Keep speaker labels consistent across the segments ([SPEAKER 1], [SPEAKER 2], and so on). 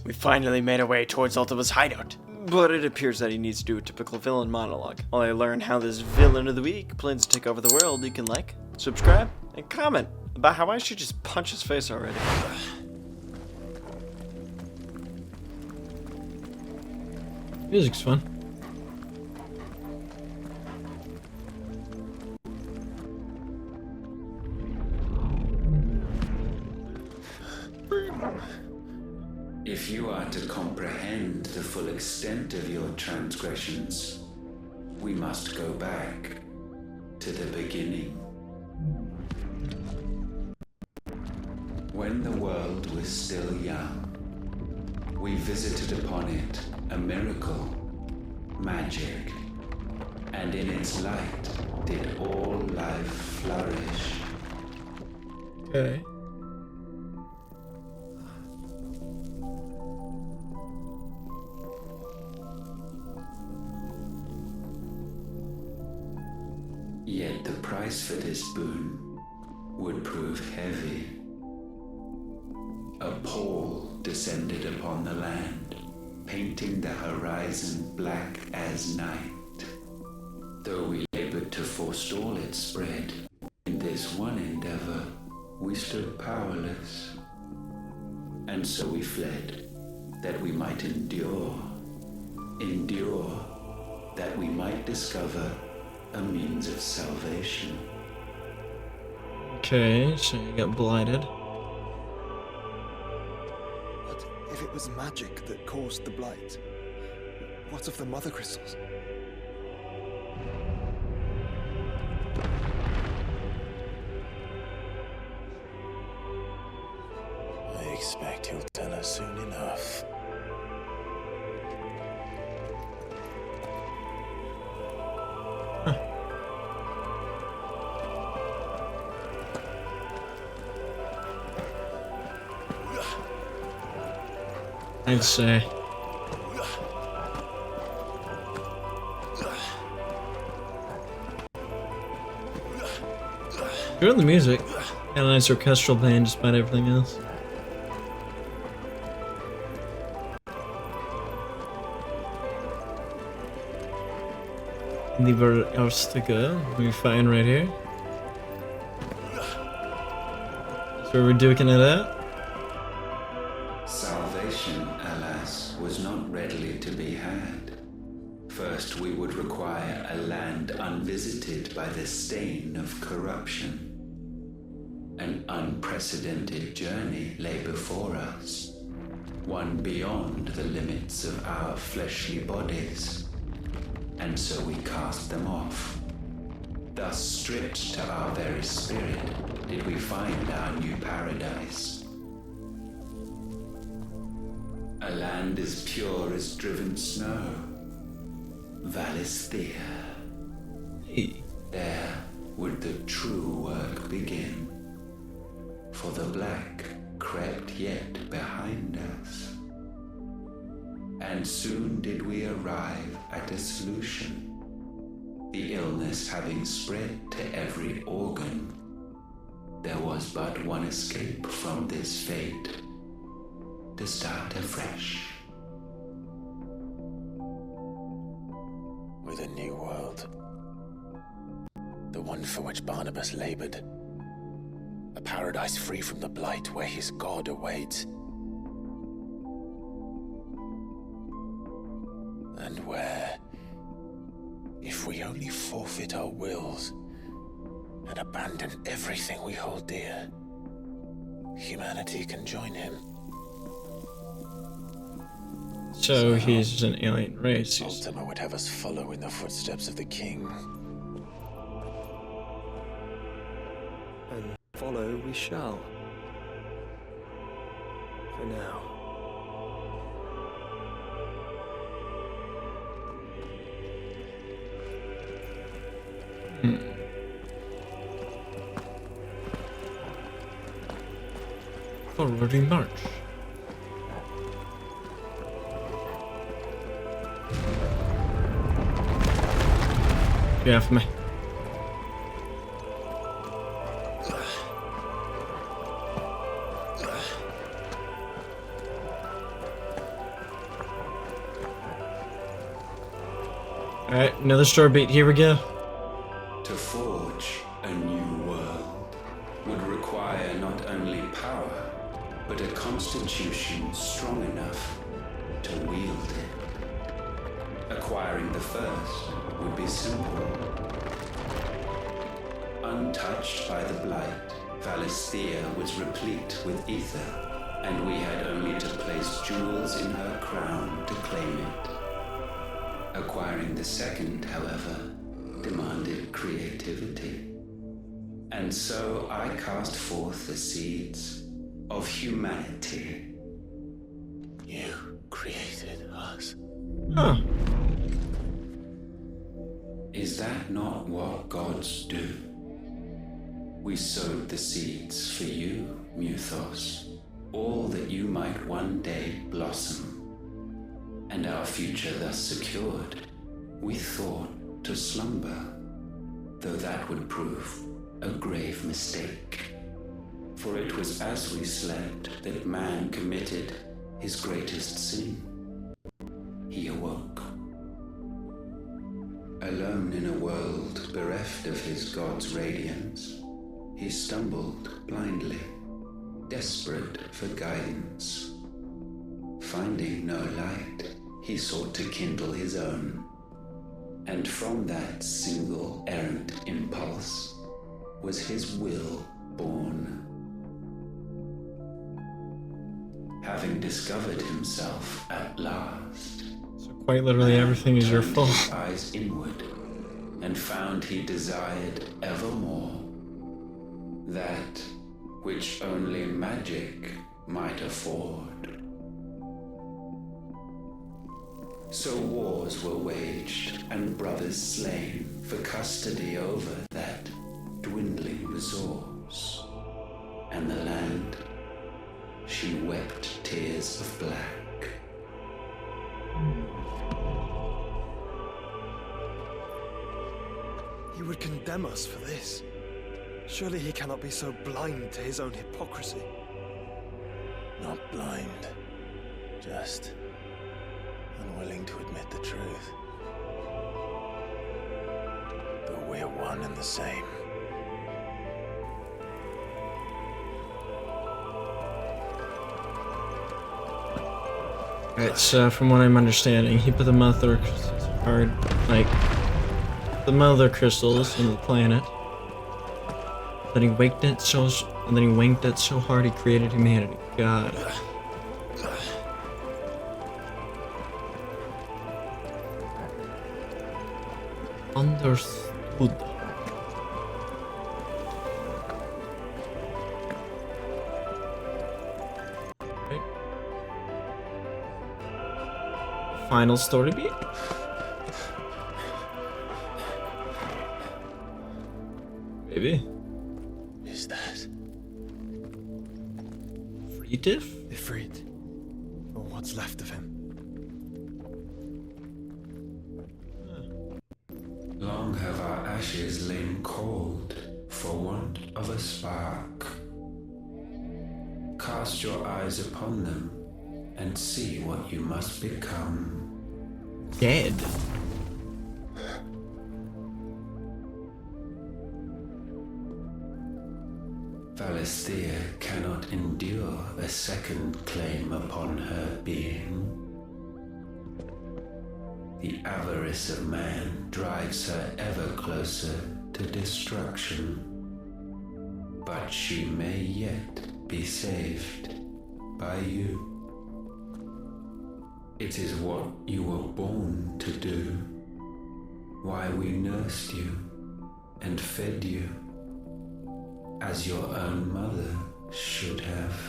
[SPEAKER 1] We finally made our way towards Ultima's hideout. But it appears that he needs to do a typical villain monologue. While I learn how this villain of the week plans to take over the world, you can like, subscribe, and comment about how I should just punch his face already.
[SPEAKER 2] Music's fun.
[SPEAKER 3] If you are to comprehend the full extent of your transgressions, we must go back to the beginning. When the world was still young, we visited upon it a miracle, magic, and in its light did all life flourish.
[SPEAKER 2] Okay.
[SPEAKER 3] Yet the price for this boon would prove heavy. A pall descended upon the land, painting the horizon black as night. Though we labored to forestall its spread, in this one endeavor we stood powerless. And so we fled, that we might endure, that we might discover a means of salvation.
[SPEAKER 2] Okay, so you got blighted.
[SPEAKER 4] What if it was magic that caused the blight? What of the mother crystals?
[SPEAKER 5] I expect he'll tell us soon enough.
[SPEAKER 2] I'd say. Good on the music. Got a nice orchestral band despite everything else. Anywhere else to go? We find right here. That's where we're duking it out.
[SPEAKER 3] Salvation, alas, was not readily to be had. First, we would require a land unvisited by the stain of corruption. An unprecedented journey lay before us, one beyond the limits of our fleshly bodies. And so we cast them off. Thus, stripped to our very spirit, did we find our new paradise. A land as pure as driven snow. Valisthea.
[SPEAKER 2] Hey.
[SPEAKER 3] There would the true work begin. For the black crept yet behind us. And soon did we arrive at a solution. The illness having spread to every organ, there was but one escape from this fate. To start afresh.
[SPEAKER 5] With a new world. The one for which Barnabas labored. A paradise free from the blight where his God awaits. And where, if we only forfeit our wills and abandon everything we hold dear, humanity can join him.
[SPEAKER 2] So he's an alien race.
[SPEAKER 5] Ultima would have us follow in the footsteps of the king.
[SPEAKER 4] And follow we shall. For now.
[SPEAKER 2] Forwarding march. Yeah, for me. Alright, another story beat. Here we go.
[SPEAKER 3] To forge a new world would require not only power, but a constitution strong enough to wield it. Acquiring the first would be simple. Untouched by the blight, Valisthea was replete with ether, and we had only to place jewels in her crown to claim it. Acquiring the second, however, demanded creativity. And so I cast forth the seeds of humanity.
[SPEAKER 5] You created us.
[SPEAKER 2] Huh.
[SPEAKER 3] Is that not what gods do? We sowed the seeds for you, Muthos, all that you might one day blossom. And our future thus secured, we thought to slumber, though that would prove a grave mistake. For it was as we slept that man committed his greatest sin. He awoke. Alone in a world bereft of his god's radiance, he stumbled blindly, desperate for guidance. Finding no light, he sought to kindle his own. And from that single errant impulse was his will born. Having discovered himself at last,
[SPEAKER 2] So quite literally everything is your
[SPEAKER 3] turned
[SPEAKER 2] fault.
[SPEAKER 3] his eyes inward and found he desired evermore that which only magic might afford. So wars were waged and brothers slain for custody over that dwindling resource. And the land, she wept tears of black.
[SPEAKER 4] He would condemn us for this. Surely he cannot be so blind to his own hypocrisy.
[SPEAKER 5] Not blind. Just unwilling to admit the truth. But we're one and the same.
[SPEAKER 2] Alright, so from what I'm understanding, he put the mother card, like, the mother crystals in the planet. Then he winked it so, and then he winked it so hard he created humanity. God. Understood. Okay. Final story beat. Maybe.
[SPEAKER 5] Is that?
[SPEAKER 2] Friedrich?
[SPEAKER 4] Ifrit. Or what's left of him.
[SPEAKER 3] Long have our ashes lain cold for want of a spark. Cast your eyes upon them and see what you must become.
[SPEAKER 2] Dead.
[SPEAKER 3] Valisthea cannot endure a second claim upon her being. The avarice of man drives her ever closer to destruction. But she may yet be saved by you. It is what you were born to do, why we nursed you and fed you, as your own mother should have.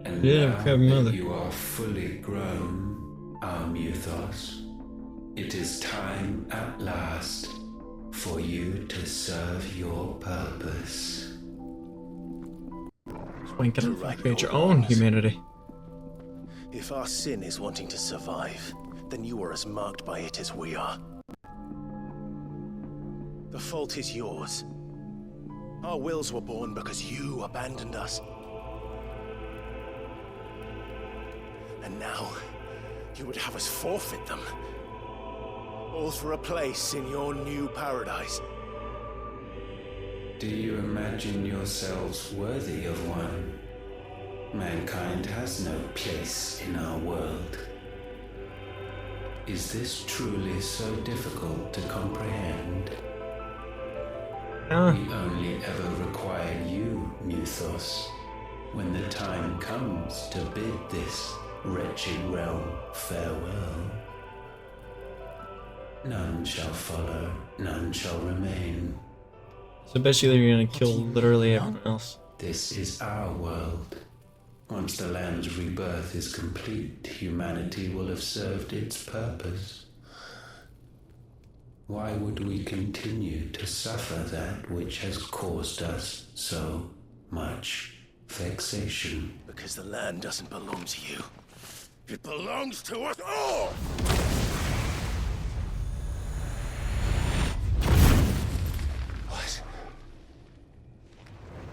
[SPEAKER 3] And
[SPEAKER 2] Yeah,
[SPEAKER 3] now
[SPEAKER 2] have mother.
[SPEAKER 3] that you are fully grown, our Muthos, it is time at last for you to serve your purpose.
[SPEAKER 2] Wink it and create your own humanity.
[SPEAKER 5] If our sin is wanting to survive, then you are as marked by it as we are. The fault is yours. Our wills were born because you abandoned us. And now, You would have us forfeit them. All for a place in your new paradise.
[SPEAKER 3] Do you imagine yourselves worthy of one? Mankind has no place in our world. Is this truly so difficult to comprehend? We only ever require you, Muthos, when the time comes to bid this wretched realm farewell. None shall follow, none shall remain.
[SPEAKER 2] So basically you're gonna kill literally everyone else.
[SPEAKER 3] This is our world. Once the land's rebirth is complete, humanity will have served its purpose. Why would we continue to suffer that which has caused us so much vexation?
[SPEAKER 5] Because the land doesn't belong to you. It belongs to us all! What?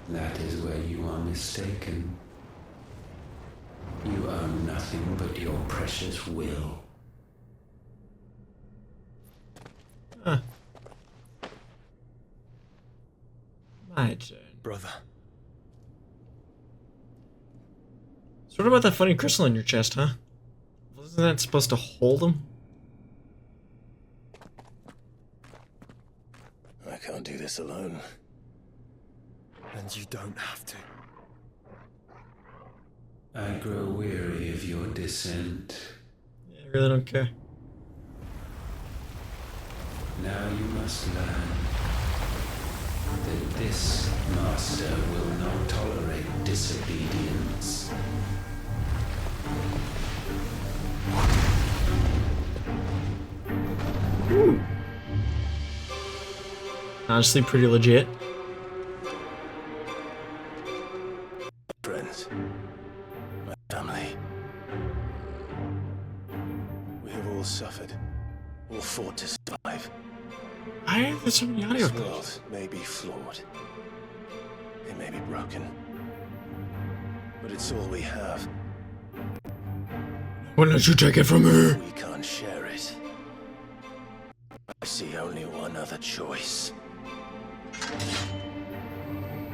[SPEAKER 3] That is where you are mistaken. You own nothing but your precious will.
[SPEAKER 2] Huh. My turn.
[SPEAKER 4] Brother,
[SPEAKER 2] So what about that funny crystal in your chest, huh? Wasn't that supposed to hold him?
[SPEAKER 5] I can't do this alone.
[SPEAKER 4] and you don't have to.
[SPEAKER 3] I grow weary of your dissent.
[SPEAKER 2] Yeah, I really don't care.
[SPEAKER 3] Now you must learn that this master will not tolerate disobedience.
[SPEAKER 2] Ooh. Honestly, pretty legit.
[SPEAKER 5] Friends, my family. We have all suffered, all fought to survive.
[SPEAKER 2] Why are there so many audio
[SPEAKER 5] This
[SPEAKER 2] clips?
[SPEAKER 5] world may be flawed. It may be broken. But it's all we have.
[SPEAKER 2] Why don't you take it from me?
[SPEAKER 5] We can't share it. I see only one other choice.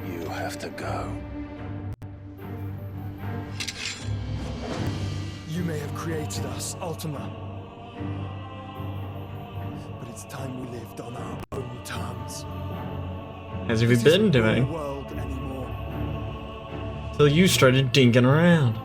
[SPEAKER 5] You have to go.
[SPEAKER 4] You may have created us, Ultima. But it's time we lived on our own terms.
[SPEAKER 2] As have you
[SPEAKER 4] This
[SPEAKER 2] been
[SPEAKER 4] isn't your
[SPEAKER 2] doing?
[SPEAKER 4] world anymore.
[SPEAKER 2] Till you started dinking around.